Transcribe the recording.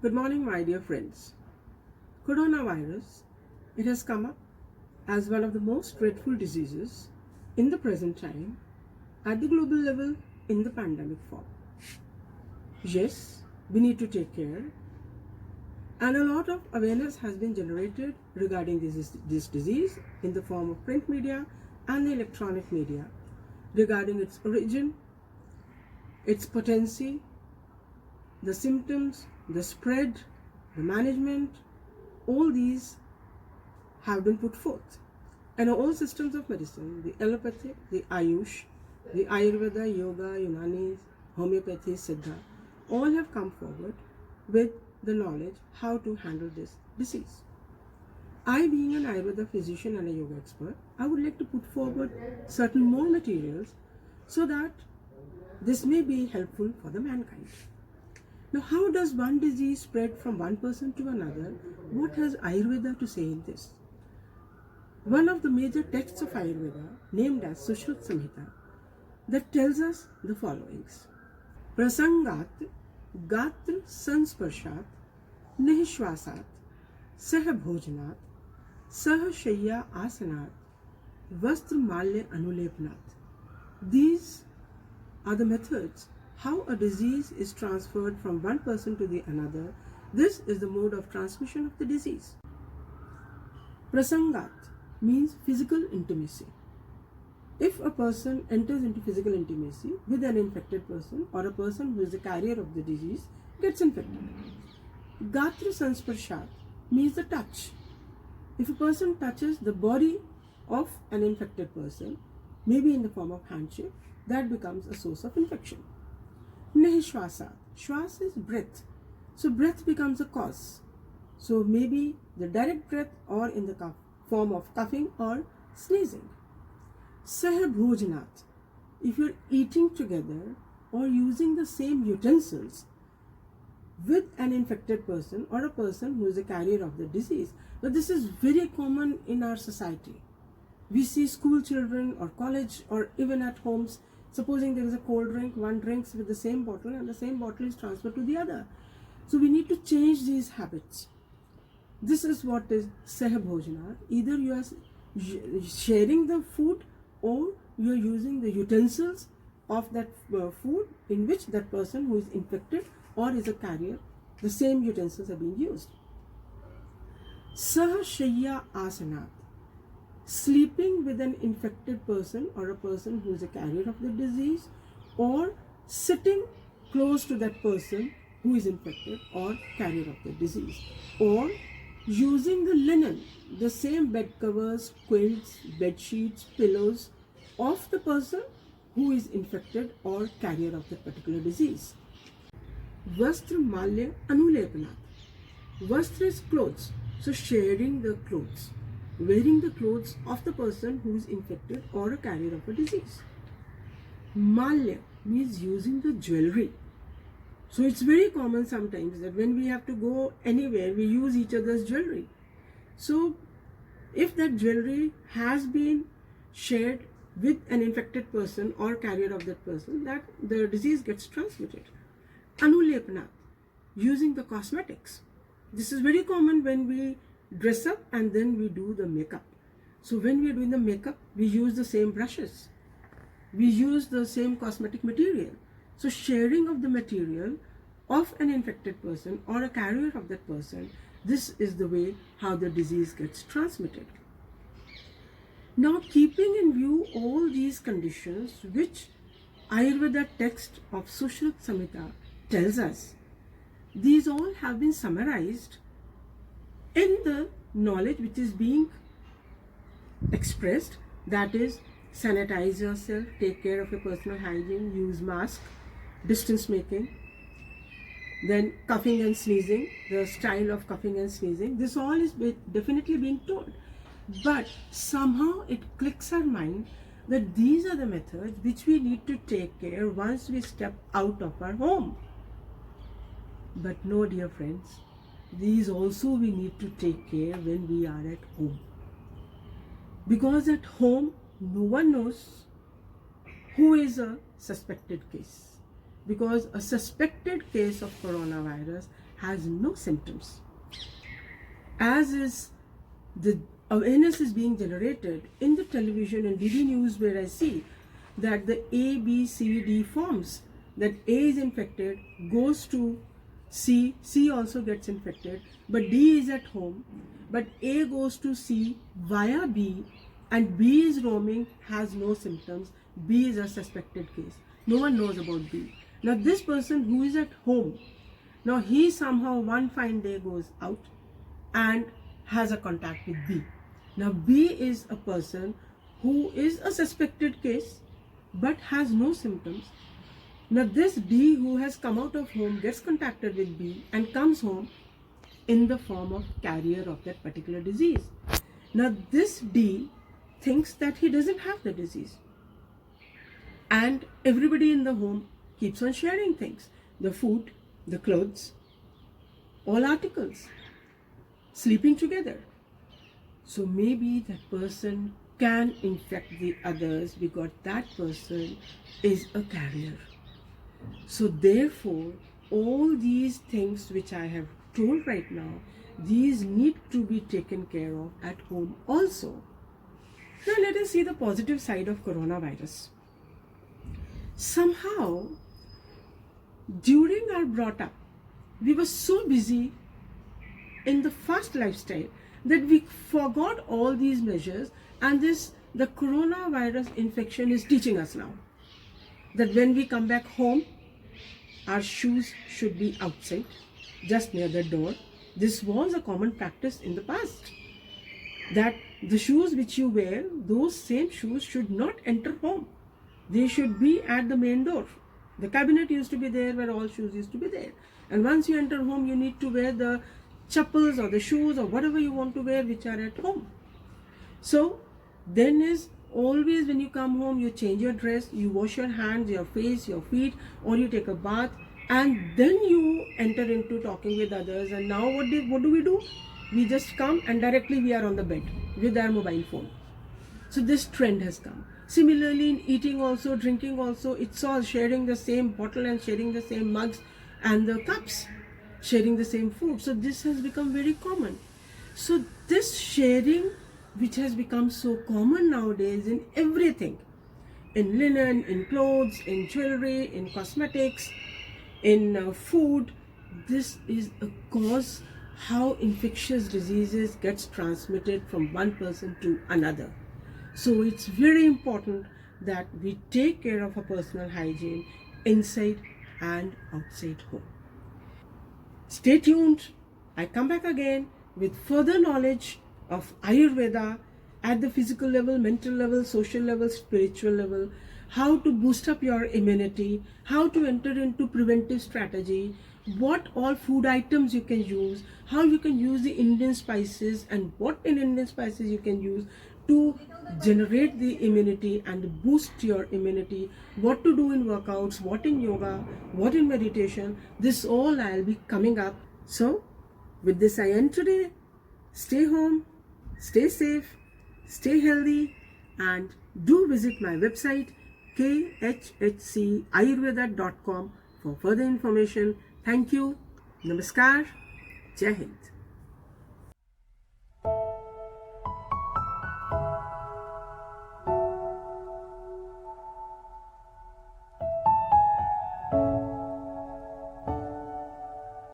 Good morning, my dear friends. Coronavirus, it has come up as one of the most dreadful diseases in the present time at the global level in the pandemic form. Yes, we need to take care, and a lot of awareness has been generated regarding this disease in the form of print media and the electronic media regarding its origin, its potency, the symptoms, the spread, the management. All these have been put forth, and all systems of medicine, the allopathic, the Ayush, the Ayurveda, Yoga, Unani, homeopathy, Siddha, all have come forward with the knowledge how to handle this disease. I, being an Ayurveda physician and a yoga expert, I would like to put forward certain more materials so that this may be helpful for the mankind. Now, how does one disease spread from one person to another? What has Ayurveda to say in this? One of the major texts of Ayurveda, named as Sushruta Samhita, that tells us the followings. Prasangat gatra sansparshat nihishwasat sah bhojanat sah shayya asanat vastra malya anulepnat. These are the methods how a disease is transferred from one person to the another. This is the mode of transmission of the disease. Prasangat means physical intimacy. If a person enters into physical intimacy with an infected person, or a person who is the carrier of the disease gets infected. Gatra sansparshat means the touch. If a person touches the body of an infected person, maybe in the form of handshake, that becomes a source of infection. Nihishwasat. Shwas is breath. So breath becomes a cause. So maybe the direct breath or in the form of coughing or sneezing. Sah bhojanat. If you're eating together or using the same utensils with an infected person or a person who is a carrier of the disease. But this is very common in our society. We see school children or college or even at homes. Supposing there is a cold drink, one drinks with the same bottle and the same bottle is transferred to the other. So we need to change these habits. This is what is sah bhojanat. Either you are sharing the food or you are using the utensils of that food in which that person who is infected or is a carrier, the same utensils are being used. Sah shayya asanat. Sleeping with an infected person or a person who is a carrier of the disease, or sitting close to that person who is infected or carrier of the disease, or using the linen, the same bed covers, quilts, bed sheets, pillows of the person who is infected or carrier of that particular disease. Vastra malya anulepnat. Vastra is clothes, so sharing the clothes, wearing the clothes of the person who is infected or a carrier of a disease. Malya means using the jewelry. So it's very common sometimes that when we have to go anywhere, we use each other's jewelry. So if that jewelry has been shared with an infected person or carrier of that person, that the disease gets transmitted. Anulepnat, using the cosmetics. This is very common when we dress up and then we do the makeup. So when we are doing the makeup, we use the same brushes. We use the same cosmetic material. So sharing of the material of an infected person or a carrier of that person, this is the way how the disease gets transmitted. Now, keeping in view all these conditions which Ayurveda text of Sushruta Samhita tells us, these all have been summarized in the knowledge which is being expressed, that is, sanitize yourself, take care of your personal hygiene, use mask, distance making, then coughing and sneezing, the style of coughing and sneezing. This all is definitely being told, but somehow it clicks our mind that these are the methods which we need to take care once we step out of our home. But no, dear friends, these also we need to take care when we are at home. Because at home, no one knows who is a suspected case. Because a suspected case of coronavirus has no symptoms. As is the awareness is being generated in the television and DD news, where I see that the A, B, C, D forms, that A is infected, goes to C, C also gets infected, but D is at home, but A goes to C via B, and B is roaming, has no symptoms. B is a suspected case. No one knows about B. Now this person who is at home, now he somehow one fine day goes out and has a contact with B. Now B is a person who is a suspected case but has no symptoms. Now this D who has come out of home gets contacted with B and comes home in the form of carrier of that particular disease. Now this D thinks that he doesn't have the disease, and everybody in the home keeps on sharing things, the food, the clothes, all articles, sleeping together. So maybe that person can infect the others because that person is a carrier. So therefore, all these things which I have told right now, these need to be taken care of at home also. Now let us see the positive side of coronavirus. Somehow, during our brought up, we were so busy in the fast lifestyle that we forgot all these measures, and the coronavirus infection is teaching us now that when we come back home, our shoes should be outside, just near the door. This was a common practice in the past, that the shoes which you wear, those same shoes should not enter home. They should be at the main door. The cabinet used to be there where all shoes used to be there. And once you enter home, you need to wear the chappals or the shoes or whatever you want to wear which are at home. So then is always when you come home, you change your dress, you wash your hands, your face, your feet, or you take a bath, and then you enter into talking with others. And now what do we do? We just come and directly we are on the bed with our mobile phone. So this trend has come. Similarly, in eating also, drinking also, it's all sharing the same bottle and sharing the same mugs and the cups, sharing the same food. So this has become very common. So this sharing, which has become so common nowadays in everything, in linen, in clothes, in jewelry, in cosmetics, in food, this is a cause how infectious diseases gets transmitted from one person to another. So it's very important that we take care of our personal hygiene inside and outside home. Stay tuned. I come back again with further knowledge of Ayurveda at the physical level, mental level, social level, spiritual level, how to boost up your immunity, how to enter into preventive strategy, what all food items you can use, how you can use the Indian spices and what in Indian spices you can use to generate the immunity and boost your immunity, what to do in workouts, what in yoga, what in meditation. This all I'll be coming up. So with this I end today. Stay home, stay safe, stay healthy, and do visit my website KHHCayurveda.com for further information. Thank you. Namaskar. Jai Hind.